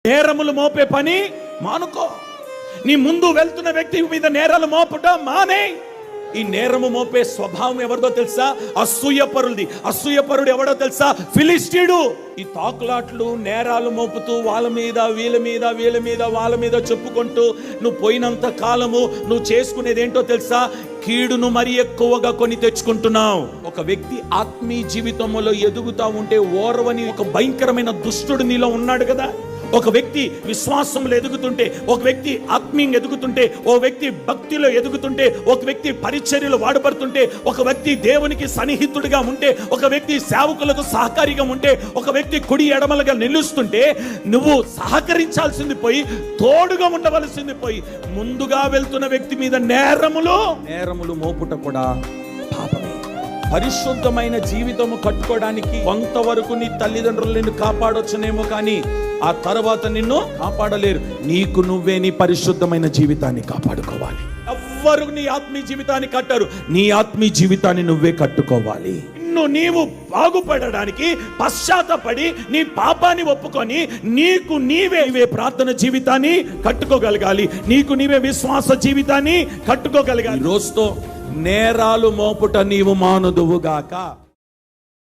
నేరములు మోపే పని మానుకో. నీ ముందు వెళ్తున్న వ్యక్తి మీద నేరాలు మోపటం మానే. ఈ నేరము మోపే స్వభావం ఎవరిదో తెలుసా? అసూయపరులది. అసూయపరుడు ఎవడో తెలుసా? ఫిలిస్టీయుడు. ఈ తాకులాట్లు నేరాలు మోపుతూ వాళ్ళ మీద వాళ్ళ మీద చెప్పుకుంటూ నువ్వు పోయినంత కాలము నువ్వు చేసుకునేది ఏంటో తెలుసా? కీడును మరి ఎక్కువగా కొని తెచ్చుకుంటున్నావు. ఒక వ్యక్తి ఆత్మీయ జీవితంలో ఎదుగుతా ఉంటే ఓర్వని ఒక భయంకరమైన దుష్టుడు నీలో ఉన్నాడు కదా. ఒక వ్యక్తి విశ్వాసంలో ఎదుగుతుంటే, ఒక వ్యక్తి ఆత్మీయంగా ఎదుగుతుంటే, ఒక వ్యక్తి భక్తిలో ఎదుగుతుంటే, ఒక వ్యక్తి పరిచర్యలో వాడబడుతుంటే, ఒక వ్యక్తి దేవునికి సన్నిహితుడిగా ఉంటే, ఒక వ్యక్తి సేవకులకు సహకారిగా ఉంటే, ఒక వ్యక్తి కుడి ఎడమలుగా నిలుస్తుంటే, నువ్వు సహకరించాల్సింది పోయి తోడుగా ఉండవలసింది పోయి ముందుగా వెళ్తున్న వ్యక్తి మీద నేరములు మోపుట కూడా పాపమే. పరిశుద్ధమైన జీవితము కట్టుకోవడానికి కొంతవరకు నీ తల్లిదండ్రులు నిన్ను కాపాడొచ్చునేమో, కానీ ఆ తర్వాత నిన్ను కాపాడలేరు. నీకు నువ్వే నీ పరిశుద్ధమైన జీవితాన్ని కాపాడుకోవాలి. ఎవ్వరు నీ ఆత్మీయ జీవితాన్ని కట్టరు. నీ ఆత్మీయ జీవితాన్ని నువ్వే కట్టుకోవాలి. నీవు బాగుపడడానికి పశ్చాత్తపడి నీ పాపాన్ని ఒప్పుకొని నీకు నీవే ప్రార్థన జీవితాన్ని కట్టుకోగలగాలి. నీకు నీవే విశ్వాస జీవితాన్ని కట్టుకోగలగాలి. రోజుతో నేరాలు మోపుట నీవు మానుదువుగాక.